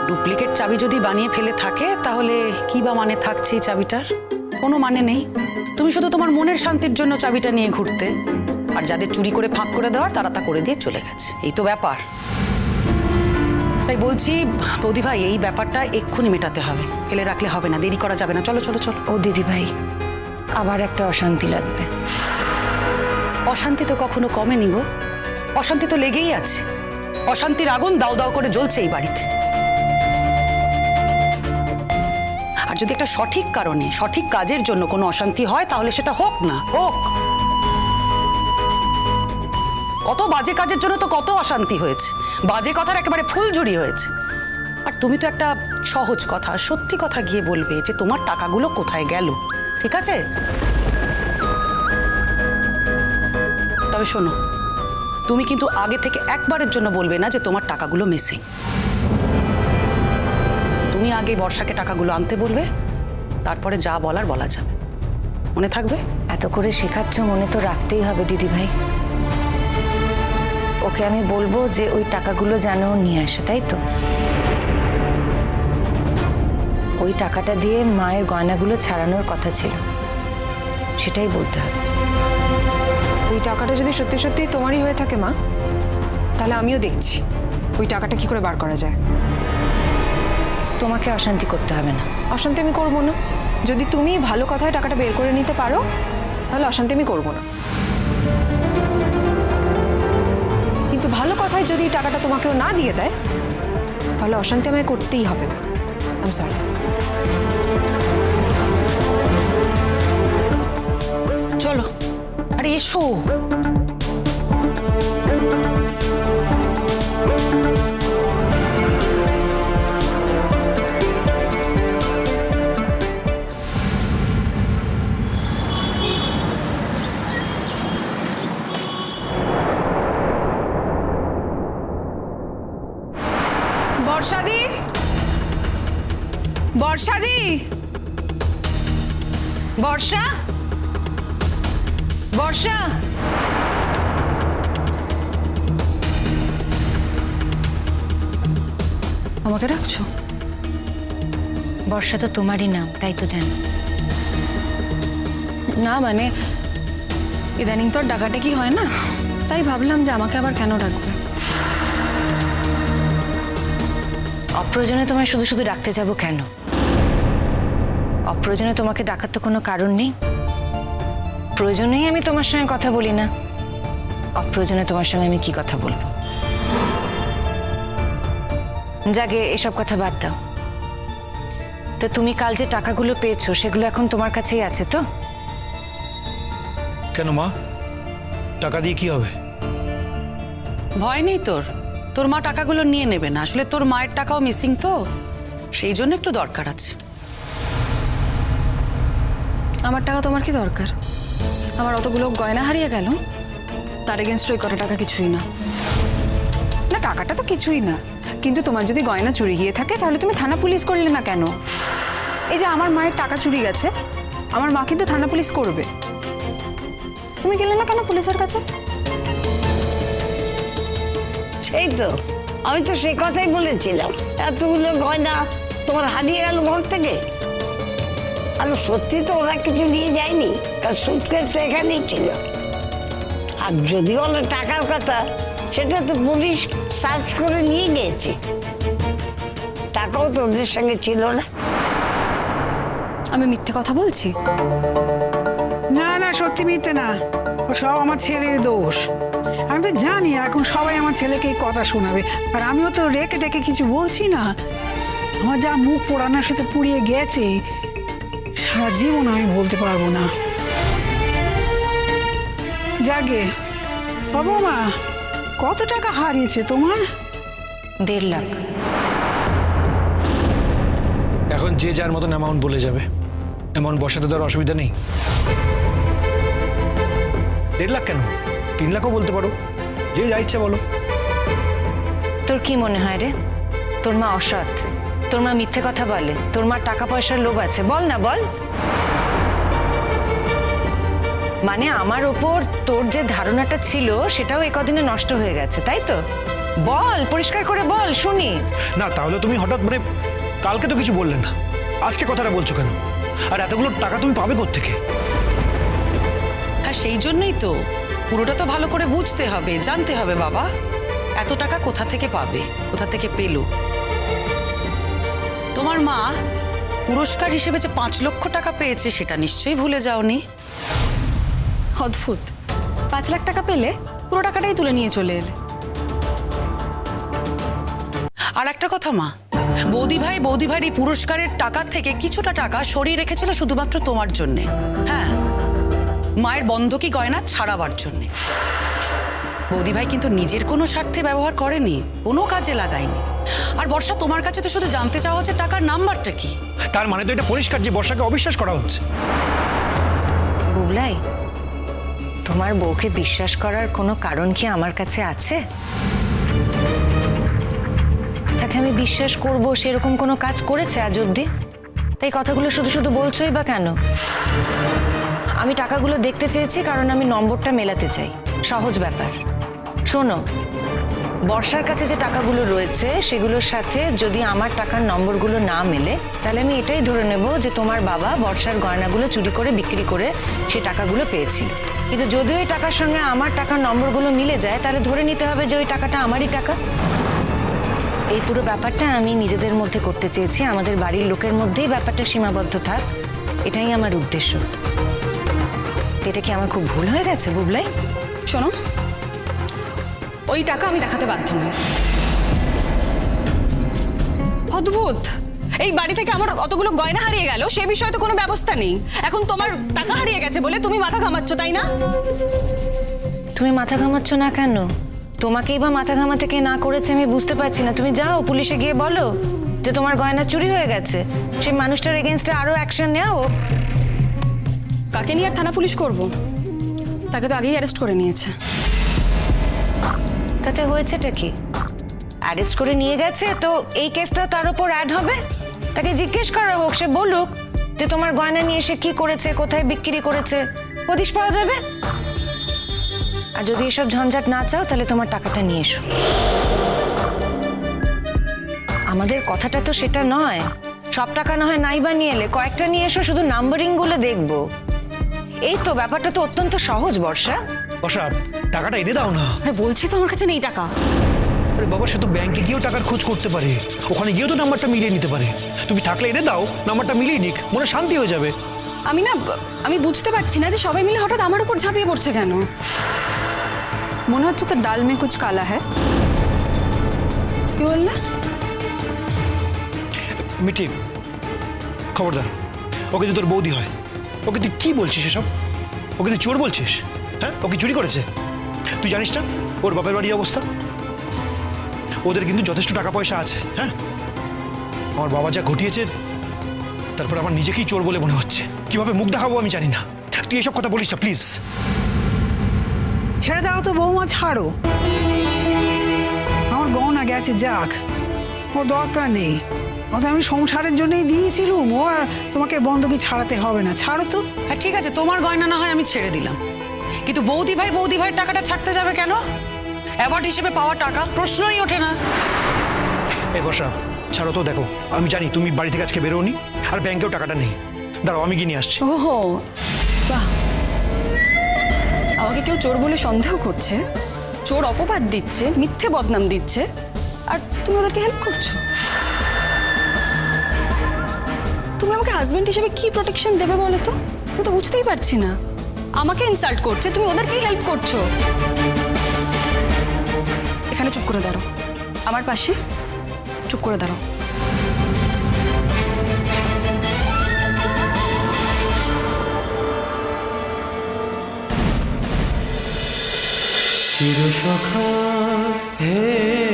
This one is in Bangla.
ডুপ্লিকেট চাবি যদি বানিয়ে ফেলে থাকে তাহলে কি বা মানে থাকছে এই চাবিটার? কোনো মানে নেই। তুমি শুধু তোমার মনের শান্তির জন্য চাবিটা নিয়ে ঘুরতে, আর যাদের চুরি করে ফাঁক করে দেওয়ার তারা তা করে দিয়ে চলে গেছে। এই তো ব্যাপার। তাই বলছি বৌদি ভাই, এই ব্যাপারটা এক্ষুনি মেটাতে হবে, ফেলে রাখলে হবে না, দেরি করা যাবে না। চলো চলো চলো। ও দিদি ভাই, আবার একটা অশান্তি লাগবে। অশান্তি তো কখনো কমেনি গো, অশান্তি তো লেগেই আছে। অশান্তির আগুন দাও দাও করে জ্বলছে এই বাড়িতে। আর যদি একটা সঠিক কারণে সঠিক কাজের জন্য কোনো অশান্তি হয় তাহলে সেটা হোক না হোক। কত বাজে কাজের জন্য তো কত অশান্তি হয়েছে, বাজে কথার একেবারে ফুলঝুরি হয়েছে। আর তুমি তো একটা সহজ কথা, সত্যি কথা গিয়ে বলবে যে তোমার টাকাগুলো কোথায় গেল, ঠিক আছে? তবে শোনো, তুমি কিন্তু আগে থেকে একবারের জন্য বলবে না যে তোমার টাকাগুলো মিসিং। তুমি আগে বর্ষাকে টাকাগুলো আনতে বলবে, তারপরে যা বলার বলা যাবে। মনে থাকবে? এত করে শেখাচ্ছ, মনে তো রাখতেই হবে দিদি ভাই। ওকে আমি বলবো যে ওই টাকাগুলো যেন ও নিয়ে আসে, তাই তো? ওই টাকাটা দিয়ে মায়ের গয়নাগুলো ছাড়ানোর কথা ছিল, সেটাই বলতে হবে। ওই টাকাটা যদি সত্যি সত্যি তোমারই হয়ে থাকে মা, তাহলে আমিও দেখছি ওই টাকাটা কি করে বার করা যায়। তোমাকে অশান্তি করতে হবে না। অশান্তি আমি করবো না। যদি তুমি ভালো কথায় টাকাটা বের করে নিতে পারো তাহলে অশান্তি আমি করবো না, কিন্তু ভালো কথায় যদি টাকাটা তোমাকেও না দিয়ে দেয় তাহলে অশান্তি আমায় করতেই হবে। I am sorry. চলো, আরে এসো। বর্ষাদি, বর্ষাদি, বর্ষা, বর্ষা, আমাকে রাখছো? বর্ষা তো তোমারই নাম, তাই তো জানি। না মানে ইদানিং তো ডাকাডাকি হয় না, তাই ভাবলাম যে আমাকে আবার কেন ডাকবে। অপ্রয়োজনে তোমায় শুধু শুধু ডাকতে যাব কেন? অপ্রয়োজনে তোমাকে ডাকার তো কোনো কারণ নেই। প্রয়োজনেই আমি তোমার সঙ্গে কথা বলি না, অপ্রয়োজনে তোমার সঙ্গে আমি কি কথা বলবো? যাকে এসব কথা বাদ দাও। তো তুমি কাল যে টাকাগুলো পেয়েছো সেগুলো এখন তোমার কাছেই আছে তো? কেন মা, টাকা দিয়ে কি হবে? ভয় নেই তোর, তোর মা টাকাগুলো নিয়ে নেবে না। আসলে তোর মায়ের টাকাও মিসিং তো, সেই জন্য একটু দরকার আছে। আমার টাকা তোমার কি দরকার? আমার অতগুলো গয়না হারিয়ে গেল, তার এগেনস্ট ওই কটা টাকা কিছুই না। না টাকাটা তো কিছুই না, কিন্তু তোমার যদি গয়না চুরি গিয়ে থাকে তাহলে তুমি থানা পুলিশ করলে না কেন? এই যে আমার মায়ের টাকা চুরি গেছে, আমার মা কিন্তু থানা পুলিশ করবে, তুমি গেলে না কেন পুলিশের কাছে? সেই তো, আমি তো সেই কথাই বলেছিলাম। এতগুলো গয়না তোমার হারিয়ে গেল ঘর থেকে। আর সত্যি তো ওরা কিছু নিয়ে যায়নি, কারণ সুটকেস তো এখানেই ছিল। আর যদি বলো টাকার কথা, সেটা তো পুলিশ সার্চ করে নিয়ে গিয়েছে। টাকাও তো ওদের সঙ্গে ছিল না। আমি মিথ্যে কথা বলছি? না না, সত্যি মিথ্যে না, ও সব আমার ছেলের দোষ। আমি তো জানি এখন সবাই আমার ছেলেকে এই কথা শোনাবে, আর আমিও তো রেখে টেকে কিছু বলছি না। আমার যা মুখ পোড়ানোর সাথে পুড়িয়ে গেছে, সারা জীবন আমি বলতে পারবো না। যাগে বাবা, মা কত টাকা হারিয়েছে তোমার? 1.5 লাখ। এখন যে যার মতন অ্যামাউন্ট বলে যাবে, অ্যামাউন্ট বসাতে দেওয়ার অসুবিধা নেই। 1.5 লাখ কেন, 3 লাখও বলতে পারো, যে যা ইচ্ছে বলো। তোর কি মনে হয় রে, তোর মা অসৎ? তোর মা মিথ্যে কথা বলে? তোর মা টাকা পয়সার লোভ আছে? বল না বল। মানে আমার ওপর তোর যে ধারণাটা ছিল সেটাও একদিনে নষ্ট হয়ে গেছে, তাই তো? বল, পরিষ্কার করে বল, শুনি। না তাহলে তুমি হঠাৎ মানে কালকে তো কিছু বললে না, আজকে কথাটা বলছো কেন? আর এতগুলো টাকা তুমি পাবে কোত্থেকে? হ্যাঁ সেই জন্যই তো পুরোটা তো ভালো করে বুঝতে হবে, জানতে হবে বাবা। এত টাকা কোথা থেকে পাবে, কোথা থেকে পেলো? তোমার মা পুরস্কার হিসেবে যে 5 লক্ষ টাকা পেয়েছে সেটা নিশ্চয়ই ভুলে যাওনি। অদ্ভুত, 5 লাখ টাকা পেলে পুরো টাকাটাই তুলে নিয়ে চলে এলে। আর একটা কথা মা, বৌদি ভাইয়ের এই পুরস্কারের টাকা থেকে কিছুটা টাকা সরিয়ে রেখেছিল শুধুমাত্র তোমার জন্যে। হ্যাঁ, মায়ের বন্ধকি গয়না ছাড়াবার জন্যে। বৌদি ভাই কিন্তু নিজের কোনো স্বার্থে ব্যবহার করেনি, কোনো কাজে লাগায়নি। আর বর্ষা তোমার কাছে তো শুধু জানতে চাওয়া হচ্ছে টাকার নাম্বারটা কি। তার মানে তো এটা পরিষ্কার যে বর্ষাকে অবিশ্বাস করা হচ্ছে। বুবলাই, তোমার বউকে বিশ্বাস করার কোনো কারণ কি আমার কাছে আছে? তাকে আমি বিশ্বাস করব সেরকম কোনো কাজ করেছে আজ অব্দি? তাই কথাগুলো শুধু শুধু বলছোই বা কেন? আমি টাকাগুলো দেখতে চেয়েছি কারণ আমি নম্বরটা মেলাতে চাই, সহজ ব্যাপার। শোনো, বর্ষার কাছে যে টাকাগুলো রয়েছে সেগুলোর সাথে যদি আমার টাকার নম্বরগুলো না মেলে, তাহলে আমি এটাই ধরে নেব যে তোমার বাবা বর্ষার গয়নাগুলো চুরি করে বিক্রি করে সে টাকাগুলো পেয়েছিল। কিন্তু যদি ওই টাকার সঙ্গে আমার টাকার নম্বরগুলো মিলে যায়, তাহলে ধরে নিতে হবে যে ওই টাকাটা আমারই টাকা। এই পুরো ব্যাপারটা আমি নিজেদের মধ্যে করতে চেয়েছি, আমাদের বাড়ির লোকের মধ্যেই ব্যাপারটা সীমাবদ্ধ থাক, এটাই আমার উদ্দেশ্য। এটা কি আমার খুব ভুল হয়ে গেছে বুবলাই? শোনো, ওই টাকা আমি দেখাতে বাধ্য নই। অদ্ভুত, এই বাড়ি থেকে আমার অতগুলো গয়না হারিয়ে গেল, সে বিষয়ে তো কোনো ব্যবস্থা নেই। এখন তোমার টাকা হারিয়ে গেছে বলে তুমি মাথা ঘামাচ্ছ, তাই না? তুমি মাথা ঘামাচ্ছ না কেন? তোমাকেই বা মাথা ঘামাতে কে না করেছে আমি বুঝতে পারছি না। তুমি যাও পুলিশে গিয়ে বলো যে তোমার গয়না চুরি হয়ে গেছে, সেই মানুষটার এগেনস্টে আরো অ্যাকশন নেও। কাকে নিয়ে আর থানা পুলিশ করব? তাকে তো আগেই অ্যারেস্ট করে নিয়েছে। তাতে হয়েছেটা কি? অ্যারেস্ট করে নিয়ে গেছে তো এই কেসটা তার উপর অ্যাড হবে। তাকে জিজ্ঞেস করা হোক, সে বলুক যে তোমার গয়না নিয়ে সে কি করেছে, কোথায় বিক্রি করেছে, হদিশ পাওয়া যাবে। আর যদি এসব ঝঞ্ঝাট না চাও তাহলে তোমার টাকাটা নিয়ে এসো। আমাদের কথাটা তো সেটা নয়, সব টাকা না হয় নাই বা নিয়ে এলে কয়েকটা নিয়ে এসো, শুধু নাম্বারিং গুলো দেখবো। এই তো ব্যাপারটা তো অত্যন্ত সহজ বর্ষা। বর্ষা, টাকাটা এনে দাও না। আরে বলছি তো আমার কাছে নেই টাকা। আরে বাবা, সে তো ব্যাংকে গিয়েও টাকার খোঁজ করতে পারে, ওখানে গিয়েও তো নাম্বারটা মিলিয়ে নিতে পারে। তুমি থাকলে এনে দাও, নাম্বারটা মিলিয়ে নিক, মনে শান্তি হয়ে যাবে। আমি বুঝতে পারছি না যে সবাই মিলে হঠাৎ আমার উপর ঝাঁপিয়ে পড়ছে কেন। মনে হচ্ছে তো ডাল মে কুছ কালা হ্যাঁ। কি বললে? মিঠি, খবরদার, ও কিন্তু তোর বৌদি হয়, ওকে তুই কি বলছিস এসব? ওকে তুই চোর বলছিস? হ্যাঁ, ওকে চুরি করেছে? তুই জানিস না ওর বাপের বাড়ির অবস্থা? ওদের কিন্তু যথেষ্ট টাকা পয়সা আছে। হ্যাঁ, আমার বাবা যা ঘটিয়েছে, তারপর আমার নিজেকেই চোর বলে মনে হচ্ছে। কিভাবে মুখ দেখাবো আমি জানি না। তুই এসব কথা বলিস না প্লিজ। ছেড়ে দাও তো বৌমা, ছাড়ো। আমার গহনা গেছে, যাক, ও দরকার নেই। ও তো আমি সংসারের জন্যই দিয়েছিলুম, ও আর তোমাকে বন্ধকি ছাড়াতে হবে না, ছাড়ো তো। হ্যাঁ ঠিক আছে, তোমার গয়না না হয় আমি ছেড়ে দিলাম, কিন্তু বৌদি ভাইয়ের টাকাটা ছাড়তে যাবে কেন? অ্যাওয়ার্ড হিসেবে পাওয়া টাকা, প্রশ্নই ওঠে না। এই বর্ষা, ছাড়ো তো। দেখো, আমি জানি তুমি বাড়ি থেকে আজকে বেরোনি, আর ব্যাংকেও টাকাটা নেই। দাঁড়াও, আমি গিয়ে নিয়ে আসছি। ওহো, বাহ, আমাকে কেউ চোর বলে সন্দেহ করছে, চোর অপবাদ দিচ্ছে, মিথ্যে বদনাম দিচ্ছে, আর তুমি ওদেরকে হেল্প করছো। তুমি আমাকে হাজবেন্ড হিসেবে কি প্রোটেকশন দেবে বলো তো? আমি তো বুঝতেই পারছি না। আমাকে ইনসাল্ট করছে, তুমি ওদেরকেই হেল্প করছো। এখানে চুপ করে দাঁড়াও, আমার পাশে চুপ করে দাঁড়াও। চিরসখা হে